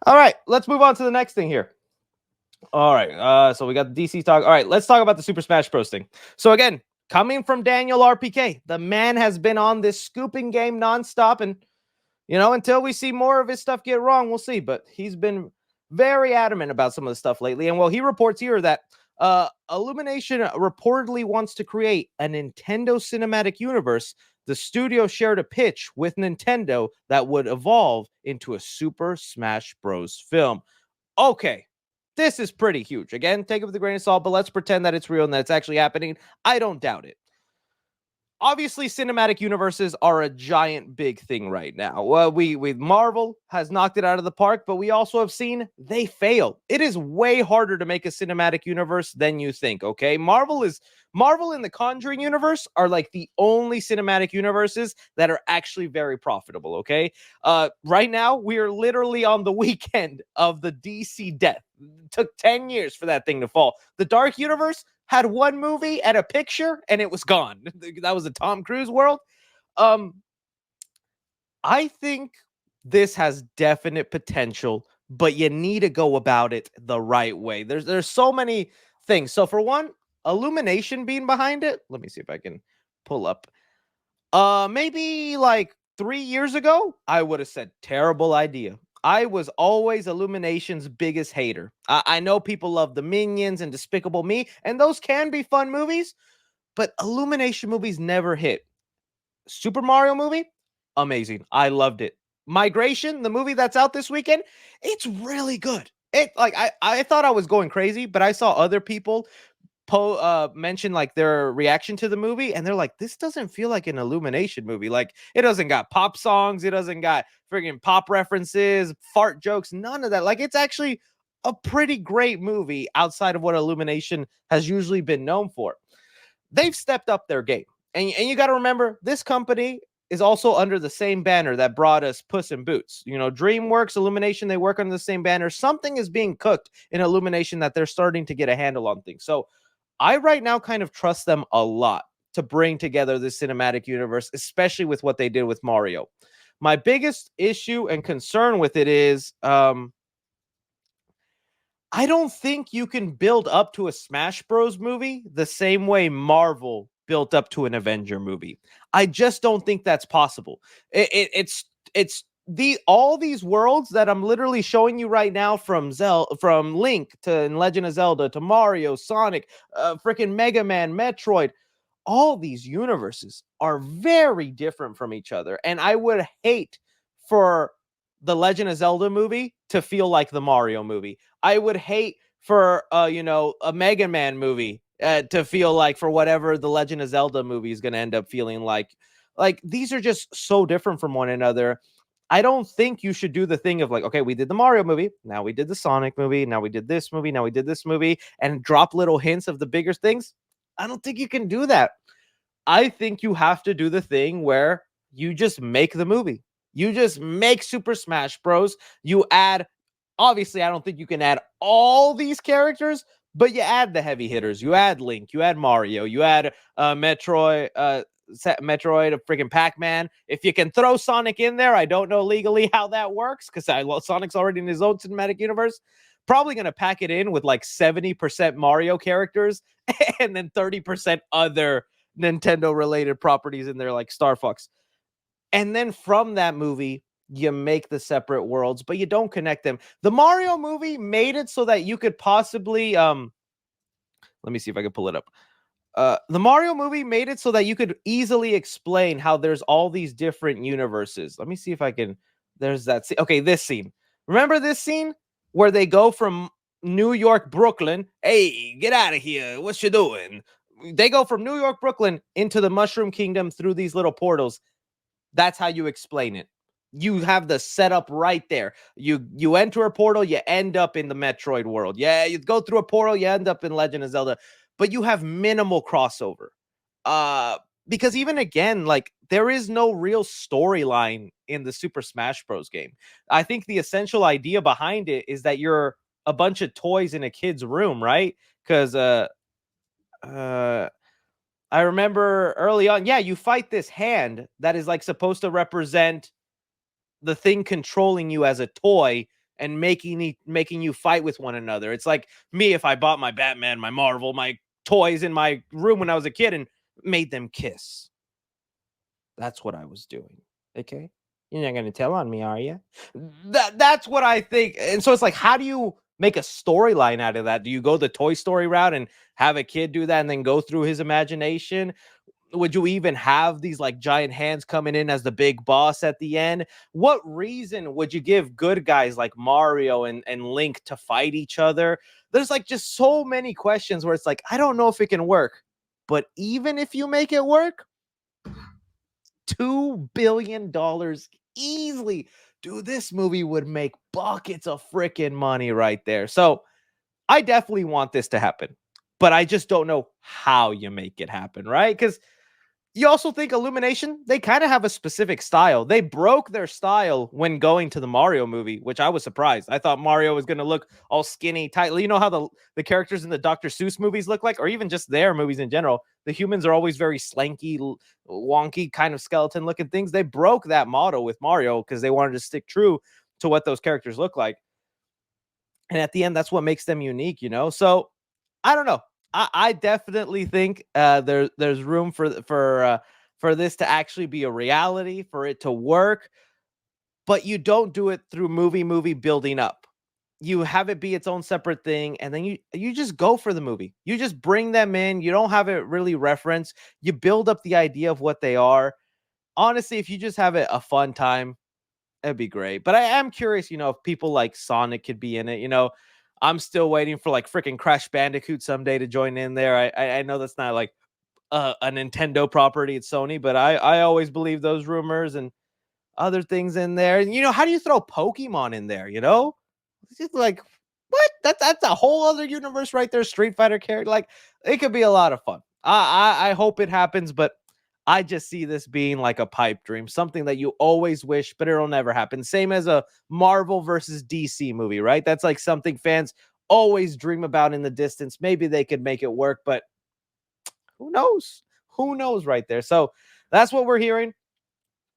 All right, let's move on to the next thing here. All right, so we got the DC talk. All right, let's talk about the Super Smash Bros. Thing. So again, coming from Daniel RPK, the man has been on this scooping game nonstop, and until we see more of his stuff get wrong, we'll see. But he's been very adamant about some of the stuff lately. And well, he reports here that Illumination reportedly wants to create a Nintendo cinematic universe. The studio shared a pitch with Nintendo that would evolve into a Super Smash Bros. Film. Okay, this is pretty huge. Again, take it with a grain of salt, but let's pretend that it's real and that it's actually happening. I don't doubt it. Obviously, cinematic universes are a giant big thing right now. Well, Marvel has knocked it out of the park, but we also have seen they fail. It is way harder to make a cinematic universe than you think. Okay, Marvel and the Conjuring universe are like the only cinematic universes that are actually very profitable. Okay, right now we are literally on the weekend of the DC death. It took 10 years for that thing to fall. The Dark Universe had one movie and a picture and it was gone. That was a Tom Cruise world. Um, I think this has definite potential, but you need to go about it the right way. There's so many things. So for one, Illumination being behind it. Let me see if I can pull up. Maybe like 3 years ago, I would have said terrible idea. I was always Illumination's biggest hater. I know people love the Minions and Despicable Me, and those can be fun movies, but Illumination movies never hit. Super Mario movie, amazing. I loved it. Migration, the movie that's out this weekend, it's really good. I thought I was going crazy, but I saw other people mention like their reaction to the movie, and they're like, this doesn't feel like an Illumination movie. Like, it doesn't got pop songs, it doesn't got friggin' pop references, fart jokes, none of that. Like, it's actually a pretty great movie outside of what Illumination has usually been known for. They've stepped up their game. And you got to remember, this company is also under the same banner that brought us Puss in Boots. DreamWorks, Illumination, they work under the same banner. Something is being cooked in Illumination that they're starting to get a handle on things. So I right now kind of trust them a lot to bring together this cinematic universe, especially with what they did with Mario. My biggest issue and concern with it is I don't think you can build up to a Smash Bros. Movie the same way Marvel built up to an Avenger movie. I just don't think that's possible. It's all these worlds that I'm literally showing you right now, from Link to Legend of Zelda to Mario, Sonic, freaking Mega Man, Metroid. All these universes are very different from each other, and I would hate for the Legend of Zelda movie to feel like the Mario movie. I would hate for a Mega Man movie to feel like for whatever the Legend of Zelda movie is going to end up feeling like. Like, these are just so different from one another. I don't think you should do the thing of like, okay, we did the Mario movie, now we did the Sonic movie, now we did this movie, now we did this movie, and drop little hints of the bigger things. I don't think you can do that. I think you have to do the thing where you just make the movie. You just make Super Smash Bros. You add, obviously, I don't think you can add all these characters, but you add the heavy hitters. You add Link, you add Mario, you add Metroid, a freaking Pac-Man. If you can throw Sonic in there, I don't know legally how that works because Sonic's already in his own cinematic universe. Probably going to pack it in with like 70% Mario characters and then 30% other Nintendo related properties in there, like Star Fox. And then from that movie, you make the separate worlds, but you don't connect them. The Mario movie made it so that you could possibly let me see if I can pull it up. The Mario movie made it so that you could easily explain how there's all these different universes. Let me see if I can. There's that scene. Okay, this scene. Remember this scene where they go from New York, Brooklyn. Hey, get out of here. What you doing? They go from New York, Brooklyn into the Mushroom Kingdom through these little portals. That's how you explain it. You have the setup right there. You enter a portal, you end up in the Metroid world. Yeah, you go through a portal, you end up in Legend of Zelda, but you have minimal crossover. Because even again, like, there is no real storyline in the Super Smash Bros. Game. I think the essential idea behind it is that you're a bunch of toys in a kid's room, right? Because I remember early on, yeah, you fight this hand that is like supposed to represent the thing controlling you as a toy and making you fight with one another. It's like me if I bought my Batman, my Marvel, my toys in my room when I was a kid and made them kiss. That's what I was doing. Okay? You're not gonna tell on me, are you? That's what I think. And so it's like, how do you make a storyline out of that? Do you go the Toy Story route and have a kid do that and then go through his imagination? Would you even have these like giant hands coming in as the big boss at the end? What reason would you give good guys like Mario and Link to fight each other? There's like just so many questions where it's like, I don't know if it can work. But even if you make it work, $2 billion easily. Dude, this movie would make buckets of freaking money right there. So I definitely want this to happen, but I just don't know how you make it happen, right? Because you also think Illumination, they kind of have a specific style. They broke their style when going to the Mario movie, which I was surprised. I thought Mario was going to look all skinny, tight. You know how the characters in the Dr. Seuss movies look like, or even just their movies in general. The humans are always very slanky, wonky, kind of skeleton looking things. They broke that model with Mario because they wanted to stick true to what those characters look like. And at the end, that's what makes them unique, you know? So I don't know. I definitely think there's room for this to actually be a reality, for it to work, but you don't do it through movie building up. You have it be its own separate thing, and then you just go for the movie. You just bring them in. You don't have it really reference. You build up the idea of what they are. Honestly, if you just have a fun time, it'd be great. But I am curious, you know, if people like Sonic could be in it. You know, I'm still waiting for like freaking Crash Bandicoot someday to join in there. I know that's not like a Nintendo property, it's Sony, but I always believe those rumors and other things in there. And you know, how do you throw Pokemon in there? You know, it's just like what? That's a whole other universe right there. Street Fighter character, like it could be a lot of fun. I hope it happens, but I just see this being like a pipe dream, something that you always wish, but it'll never happen. Same as a Marvel versus DC movie, right? That's like something fans always dream about in the distance. Maybe they could make it work, but who knows? Who knows right there? So that's what we're hearing.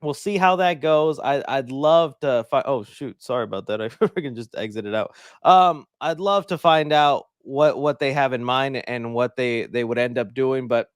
We'll see how that goes. I'd love to find. Oh shoot, sorry about that. I freaking just exited out. I'd love to find out what they have in mind and what they would end up doing, but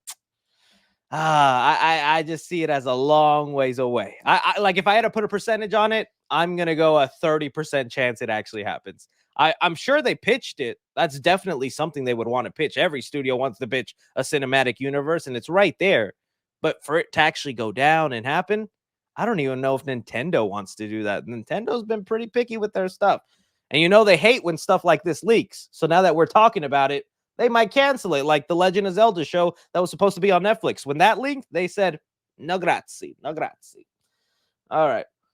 I just see it as a long ways away. I like if I had to put a percentage on it, I'm gonna go a 30% chance it actually happens. I'm sure they pitched it. That's definitely something they would want to pitch. Every studio wants to pitch a cinematic universe, and it's right there. But for it to actually go down and happen, I don't even know if Nintendo wants to do that. Nintendo's been pretty picky with their stuff. And you know they hate when stuff like this leaks. So now that we're talking about it, they might cancel it, like the Legend of Zelda show that was supposed to be on Netflix. When that leaked, they said, no grazie, no grazie. All right.